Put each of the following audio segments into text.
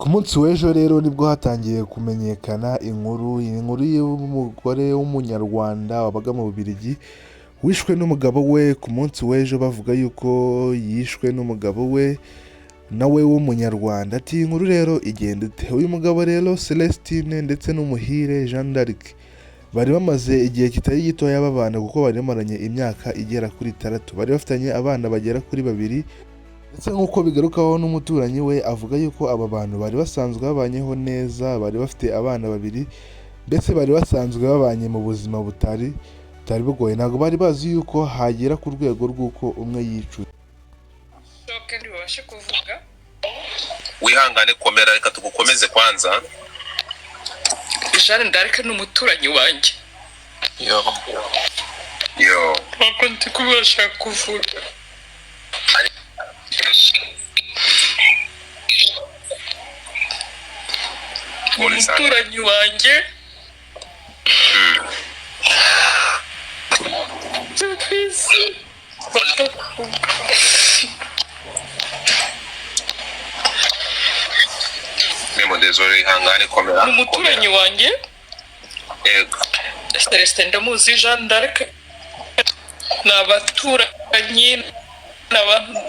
Ku munsi w'ejo rero nibwo hatangiye kumenyekana inkuru y'umugore w'umunyarwanda wabaga mu Bubiligi wishwe n'umugabo we ku munsi w'ejo, bavuga yuko yishwe n'umugabo we nawe w'umunyarwanda. Ati iyi nkuru rero igenda ite? Uyu mugabo rero Celestine ndetse n'umuhire Jeanne d'Arc bari bamaze igihe kitari gitoya babana, kuko bari bamaranye imyaka igera kuri 6. Bari bafitanye abana bagera kuri 2, ndetse nk'uko bigarukaho n'umuturanyi we avuga yuko aba bantu bari basanzwe babanyeho neza, bari bafite abana 2 ndetse bari basanzwe babanye mu buzima butari bugoye. Ntabwo bari bazi yuko hagera ku rwego rw'uko umwe yicuza. Kandi babashe kuvuga wihangane, komera, reka tugukomeze kwanza. Jeanne d'Arc ni umuturanyi wanjye. Ntabwo ndi kubasha kuvuga. Umuturanyi wanjye Désolé, ihangane, komera. umuturanyi wanjye Yego. Celestin ndamuzi, Jeanne d'Arc ni abaturanyi, n'abantu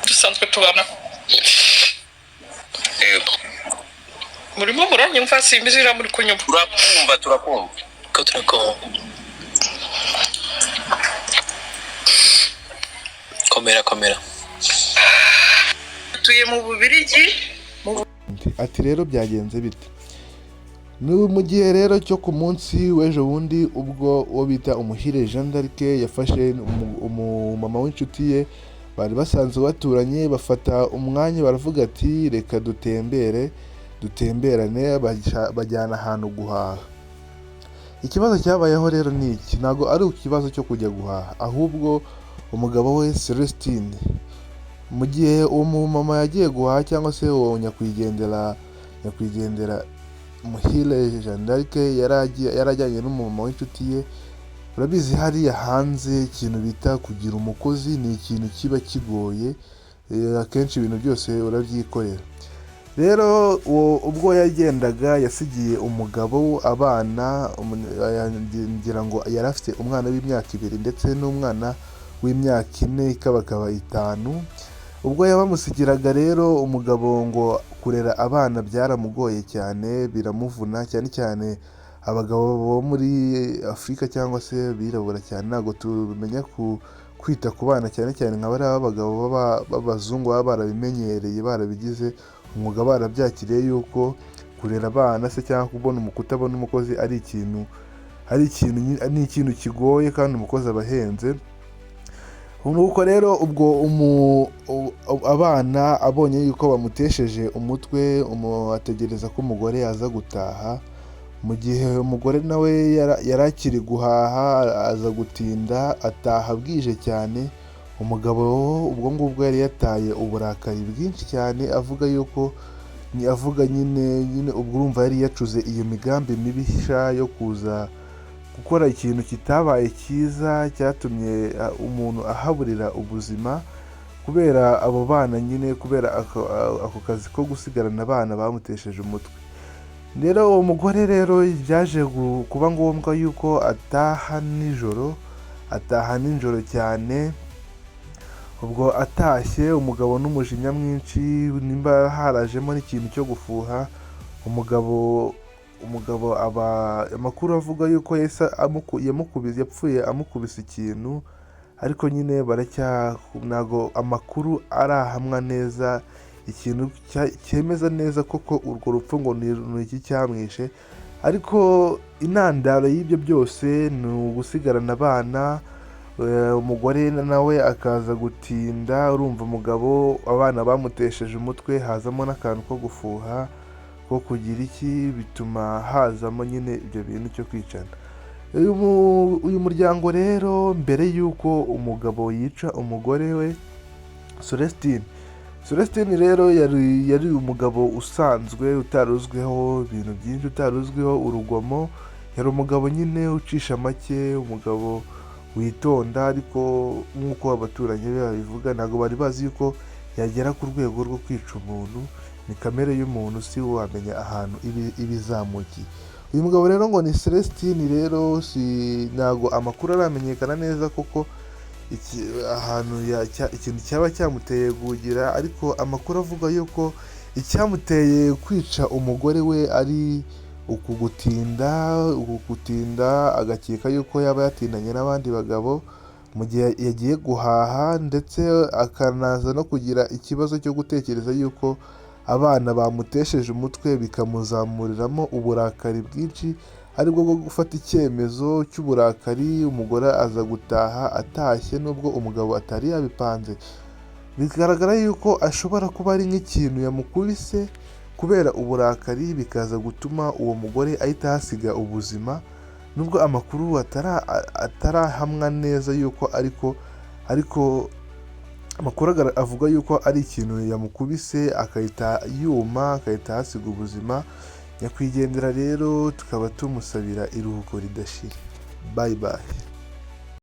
dusanzwe tubana. Yego. Murimo muranyumva? Simbizira muri kunyumva? Turakumva. Ko turakumva. Komera. Tuye mu Bubiligi. Ati rero byagenze bite? Ni mu gihe rero cyo ku munsi w'ejo bundi, ubwo uwo bita umuhire Jeanne d'Arc yafashe umumama w'inshuti ye, bari basanzwe baturanye, bafata umwanya baravuga ati reka dutemberane, bajyana ahantu guhaha. Ikibazo cyabayeho rero ni iki, ntabwo ari ikibazo cyo kujya guhaha, ahubwo umugabo we Celestine, mu gihe uwo mumama yagiye guhaha, cyangwa se uwo nyakwigendera muhire Jeanne d'Arc yarajyanye n'umumama w'inshuti ye. Urabizi hariya hanze ikintu bita kugira umukozi ni ikintu kiba kigoye, akenshi ibintu byose urabyikorera. Rero ubwo yagendaga yasigiye umugabo abana, ngira ngo yari afite umwana w'imyaka 2 ndetse n'umwana w'imyaka 4 ikabakaba 5. Ubwo yabamusigiraga rero umugabo, ngo kurera abana byaramugoye cyane, biramuvuna, cyane abagabo bo muri Afurika cyangwa se birabura cyane ntabwo tumenya kwita ku bana, cyane nka bariya abagabo b'abazungu baba barabimenyereye, barabigize umwuga, barabyakiriye yuko kurera abana se cyangwa kutabona umukozi ari ikintu kigoye, kandi umukozi aba ahenze. Nuko rero ubwo abana abonye yuko bamutesheje umutwe, ategereza ko umugore aza gutaha. Mu gihe umugore nawe yari akiri guhaha, aza gutinda, ataha bwije cyane. Umugabo ubwo ngubwo yari yataye uburakari bwinshi cyane, avuga nyine ubwo urumva yari yacuze iyo migambi mibisha yo kuza gukora ikintu kitabaye cyiza, cyatumye umuntu ahaburira ubuzima kubera abo bana, nyine kubera ako kazi ko gusigarana abana bamutesheje umutwe. Rero uwo mugore rero byaje kuba ngombwa yuko ataha nijoro cyane. Ubwo atashye, umugabo n'umujinya mwinshi, nimba harajemo n'ikintu cyo gufuha, umugabo amakuru avuga yuko yapfuye amukubise ikintu, ariko nyine ntago amakuru arahamwa neza ikintu cyemeza neza koko urwo rupfu ngo ni iki cyamwishe. Ariko intandaro y'ibyo byose ni ugusigarana abana. Umugore nawe akaza gutinda, urumva umugabo abana bamutesheje umutwe, hazamo n'akantu ko gufuha, ko kugira iki, bituma hazamo nyine ibyo bintu cyo kwicana. Uyu muryango rero, mbere y'uko umugabo yica umugore we Celestine rero yari umugabo usanzwe, utaruzwiho ibintu byinshi, utaruzwiho urugomo. Yari umugabo nyine ucisha make, umugabo witonda, ariko nk'uko abaturanyi be babivuga, ntabwo bari bazi yuko yagera ku rwego rwo kwica umuntu. Ni kamere y'umuntu, si wamenya ahantu ibizamukiye. Uyu mugabo rero ngo ni Celestine, rero ntago amakuru aramenyekana neza kuko ikintu cyaba cyamuteye guhugira, ariko amakuru avuga yuko icyamuteye kwica umugore we ari uku gutinda, agakeka yuko yaba yatindanye n'abandi bagabo mu gihe yagiye guhaha, ndetse akanaza no kugira ikibazo cyo gutekereza yuko abana bamutesheje umutwe, bikamuzamuriramo uburakari bwinshi, aribwo bwo gufata icyemezo cy'uburakari. Umugore aza gutaha atashye nubwo umugabo atari yabipanze. Bigaragara yuko ashobora kuba ari nk'ikintu yamukubise kubera uburakari, bikaza gutuma uwo mugore ahita ahasiga ubuzima, nubwo amakuru atarahamwa neza yuko ariko amakuru avuga yuko ari ikintu yamukubise akahita yuma, akahita ahasiga ubuzima. Nyakwigendera rero tukaba tumusabira iruhuko ridashira. Bye bye.